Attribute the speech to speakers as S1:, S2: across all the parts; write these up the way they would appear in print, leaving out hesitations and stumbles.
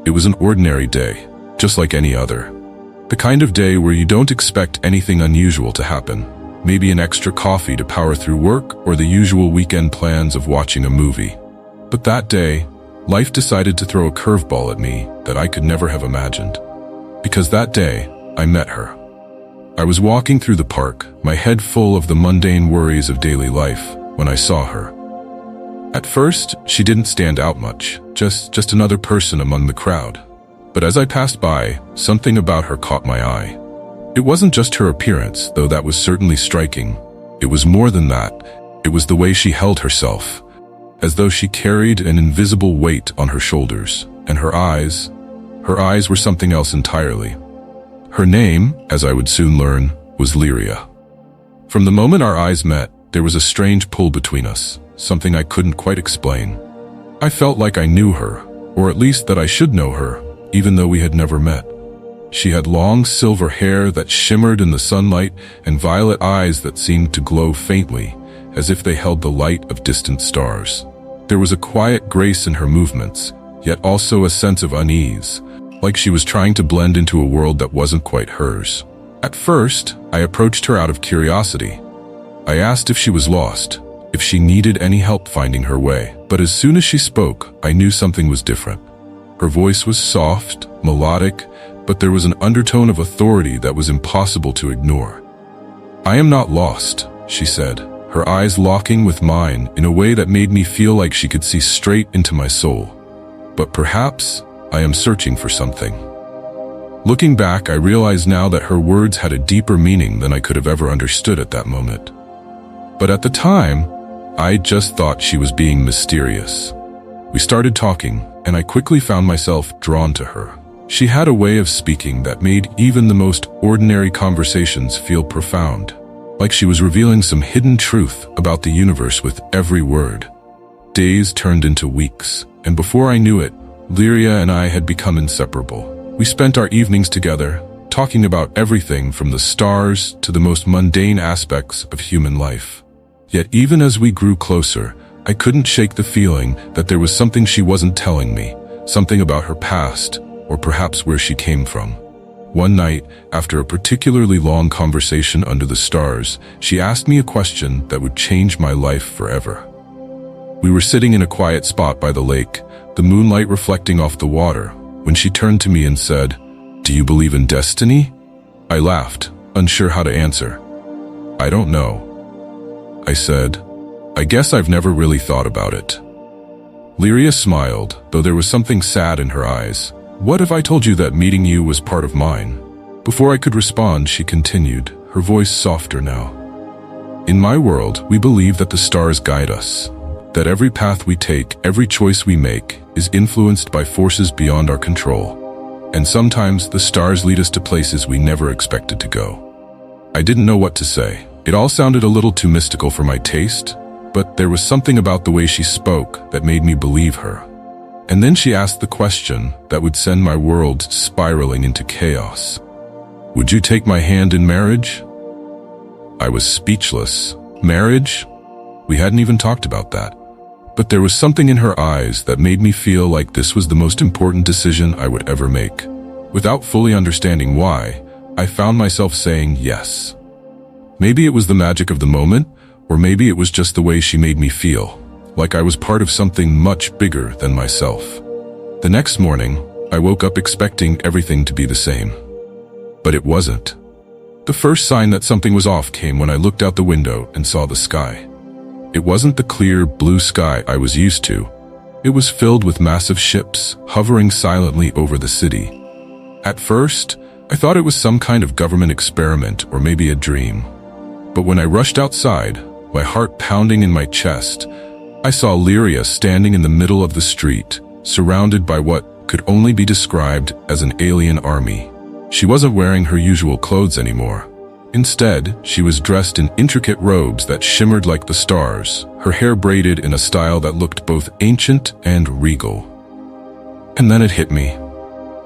S1: It was an ordinary day, just like any other. The kind of day where you don't expect anything unusual to happen. Maybe an extra coffee to power through work, or the usual weekend plans of watching a movie. But that day, life decided to throw a curveball at me that I could never have imagined. Because that day, I met her. I was walking through the park, my head full of the mundane worries of daily life, when I saw her. At first, she didn't stand out much, just another person among the crowd. But as I passed by, something about her caught my eye. It wasn't just her appearance, though that was certainly striking. It was more than that. It was the way she held herself, as though she carried an invisible weight on her shoulders. And her eyes were something else entirely. Her name, as I would soon learn, was Lyria. From the moment our eyes met, there was a strange pull between us, something I couldn't quite explain. I felt like I knew her, or at least that I should know her, even though we had never met. She had long silver hair that shimmered in the sunlight and violet eyes that seemed to glow faintly, as if they held the light of distant stars. There was a quiet grace in her movements, yet also a sense of unease, like she was trying to blend into a world that wasn't quite hers. At first, I approached her out of curiosity. I asked if she was lost, if she needed any help finding her way. But as soon as she spoke, I knew something was different. Her voice was soft, melodic, but there was an undertone of authority that was impossible to ignore. "I am not lost," she said, her eyes locking with mine in a way that made me feel like she could see straight into my soul. "But perhaps I am searching for something." Looking back, I realize now that her words had a deeper meaning than I could have ever understood at that moment. But at the time, I just thought she was being mysterious. We started talking, and I quickly found myself drawn to her. She had a way of speaking that made even the most ordinary conversations feel profound, like she was revealing some hidden truth about the universe with every word. Days turned into weeks, and before I knew it, Lyria and I had become inseparable. We spent our evenings together, talking about everything from the stars to the most mundane aspects of human life. Yet even as we grew closer, I couldn't shake the feeling that there was something she wasn't telling me, something about her past, or perhaps where she came from. One night, after a particularly long conversation under the stars, she asked me a question that would change my life forever. We were sitting in a quiet spot by the lake, the moonlight reflecting off the water, when she turned to me and said, "Do you believe in destiny?" I laughed, unsure how to answer. "I don't know," I said. "I guess I've never really thought about it." Lyria smiled, though there was something sad in her eyes. "What if I told you that meeting you was part of mine?" Before I could respond, she continued, her voice softer now. "In my world, we believe that the stars guide us, that every path we take, every choice we make, is influenced by forces beyond our control. And sometimes the stars lead us to places we never expected to go." I didn't know what to say. It all sounded a little too mystical for my taste, but there was something about the way she spoke that made me believe her. And then she asked the question that would send my world spiraling into chaos. "Would you take my hand in marriage?" I was speechless. Marriage? We hadn't even talked about that. But there was something in her eyes that made me feel like this was the most important decision I would ever make. Without fully understanding why, I found myself saying yes. Maybe it was the magic of the moment, or maybe it was just the way she made me feel, like I was part of something much bigger than myself. The next morning, I woke up expecting everything to be the same. But it wasn't. The first sign that something was off came when I looked out the window and saw the sky. It wasn't the clear, blue sky I was used to. It was filled with massive ships, hovering silently over the city. At first, I thought it was some kind of government experiment or maybe a dream. But when I rushed outside, my heart pounding in my chest, I saw Lyria standing in the middle of the street, surrounded by what could only be described as an alien army. She wasn't wearing her usual clothes anymore. Instead, she was dressed in intricate robes that shimmered like the stars, her hair braided in a style that looked both ancient and regal. And then it hit me.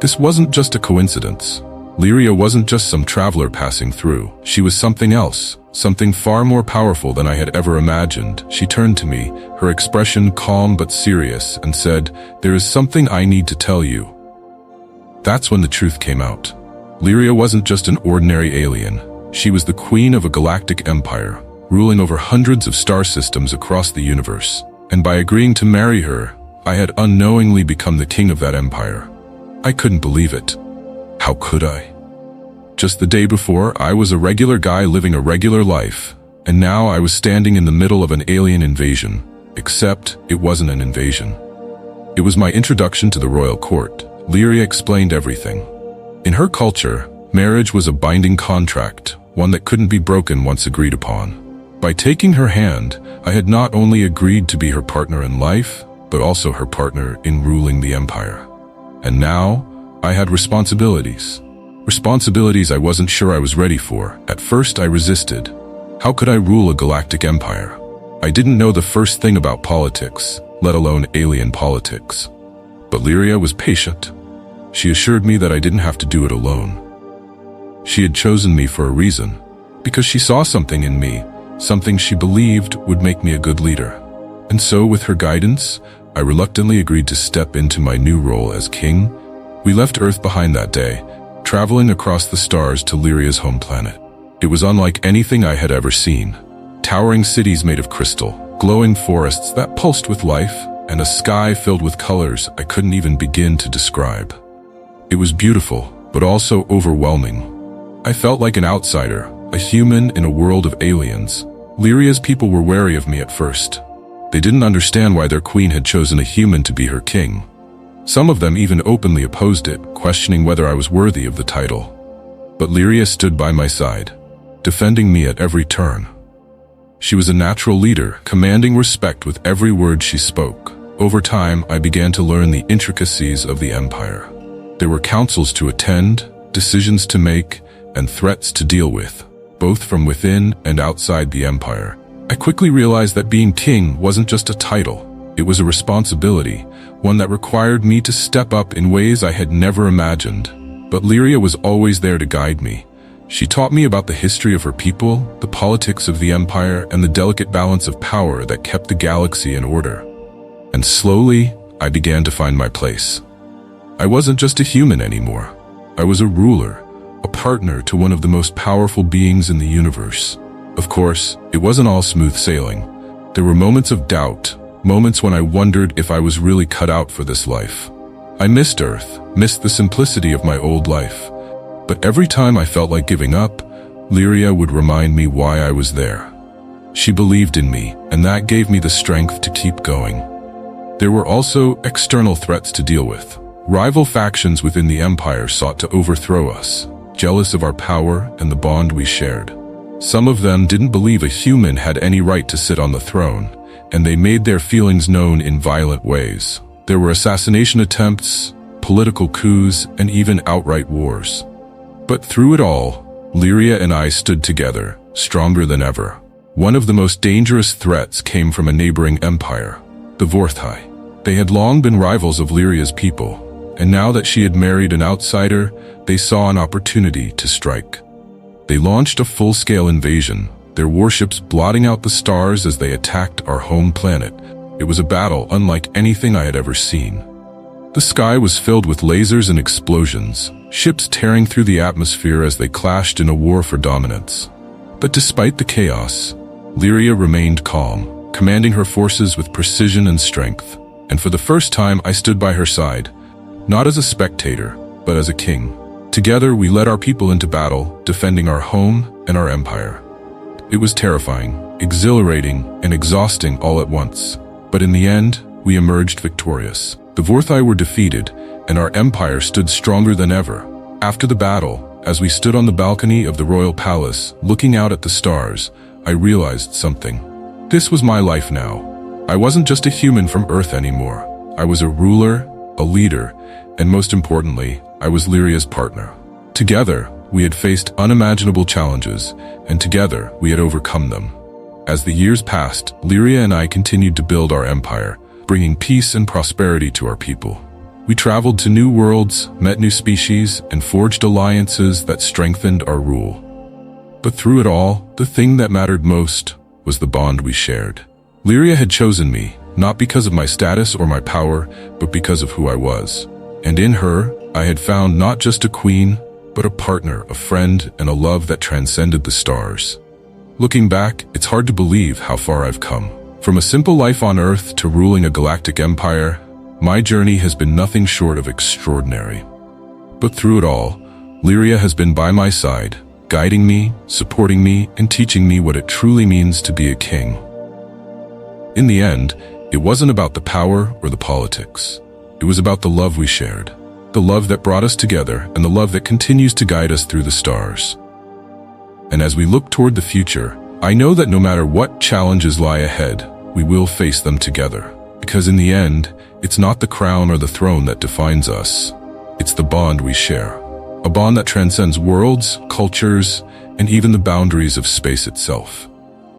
S1: This wasn't just a coincidence. Lyria wasn't just some traveler passing through. She was something else, something far more powerful than I had ever imagined. She turned to me, her expression calm but serious, and said, "There is something I need to tell you." That's when the truth came out. Lyria wasn't just an ordinary alien. She was the queen of a galactic empire, ruling over hundreds of star systems across the universe. And by agreeing to marry her, I had unknowingly become the king of that empire. I couldn't believe it. How could I? Just the day before, I was a regular guy living a regular life, and now I was standing in the middle of an alien invasion. Except, it wasn't an invasion. It was my introduction to the royal court. Lyria explained everything. In her culture, marriage was a binding contract, one that couldn't be broken once agreed upon. By taking her hand, I had not only agreed to be her partner in life, but also her partner in ruling the empire. And now, I had responsibilities. Responsibilities I wasn't sure I was ready for. At first, I resisted. How could I rule a galactic empire? I didn't know the first thing about politics, let alone alien politics. But Lyria was patient. She assured me that I didn't have to do it alone. She had chosen me for a reason, because she saw something in me, something she believed would make me a good leader. And so, with her guidance, I reluctantly agreed to step into my new role as king. We left Earth behind that day, traveling across the stars to Lyria's home planet. It was unlike anything I had ever seen. Towering cities made of crystal, glowing forests that pulsed with life, and a sky filled with colors I couldn't even begin to describe. It was beautiful, but also overwhelming. I felt like an outsider, a human in a world of aliens. Lyria's people were wary of me at first. They didn't understand why their queen had chosen a human to be her king. Some of them even openly opposed it, questioning whether I was worthy of the title. But Lyria stood by my side, defending me at every turn. She was a natural leader, commanding respect with every word she spoke. Over time, I began to learn the intricacies of the empire. There were councils to attend, decisions to make, and threats to deal with, both from within and outside the empire. I quickly realized that being king wasn't just a title. It was a responsibility, one that required me to step up in ways I had never imagined. But Lyria was always there to guide me. She taught me about the history of her people, the politics of the empire, and the delicate balance of power that kept the galaxy in order. And slowly, I began to find my place. I wasn't just a human anymore. I was a ruler, a partner to one of the most powerful beings in the universe. Of course, it wasn't all smooth sailing. There were moments of doubt, moments when I wondered if I was really cut out for this life. I missed Earth, missed the simplicity of my old life. But every time I felt like giving up, Lyria would remind me why I was there. She believed in me, and that gave me the strength to keep going. There were also external threats to deal with. Rival factions within the empire sought to overthrow us, jealous of our power and the bond we shared. Some of them didn't believe a human had any right to sit on the throne, and they made their feelings known in violent ways. There were assassination attempts, political coups, and even outright wars. But through it all, Lyria and I stood together, stronger than ever. One of the most dangerous threats came from a neighboring empire, the Vorthai. They had long been rivals of Lyria's people, and now that she had married an outsider, they saw an opportunity to strike. They launched a full-scale invasion, their warships blotting out the stars as they attacked our home planet. It was a battle unlike anything I had ever seen. The sky was filled with lasers and explosions, ships tearing through the atmosphere as they clashed in a war for dominance. But despite the chaos, Lyria remained calm, commanding her forces with precision and strength. And for the first time, I stood by her side, not as a spectator, but as a king. Together, we led our people into battle, defending our home and our empire. It was terrifying, exhilarating, and exhausting all at once. But in the end, we emerged victorious. The Vorthai were defeated, and our empire stood stronger than ever. After the battle, as we stood on the balcony of the royal palace, looking out at the stars, I realized something. This was my life now. I wasn't just a human from Earth anymore. I was a ruler, a leader, and most importantly, I was Lyria's partner. Together, we had faced unimaginable challenges, and together, we had overcome them. As the years passed, Lyria and I continued to build our empire, bringing peace and prosperity to our people. We traveled to new worlds, met new species, and forged alliances that strengthened our rule. But through it all, the thing that mattered most was the bond we shared. Lyria had chosen me, not because of my status or my power, but because of who I was. And in her, I had found not just a queen, but a partner, a friend, and a love that transcended the stars. Looking back, it's hard to believe how far I've come. From a simple life on Earth to ruling a galactic empire, my journey has been nothing short of extraordinary. But through it all, Lyria has been by my side, guiding me, supporting me, and teaching me what it truly means to be a king. In the end, it wasn't about the power or the politics. It was about the love we shared, the love that brought us together, and the love that continues to guide us through the stars. And as we look toward the future, I know that no matter what challenges lie ahead, we will face them together. Because in the end, it's not the crown or the throne that defines us. It's the bond we share. A bond that transcends worlds, cultures, and even the boundaries of space itself.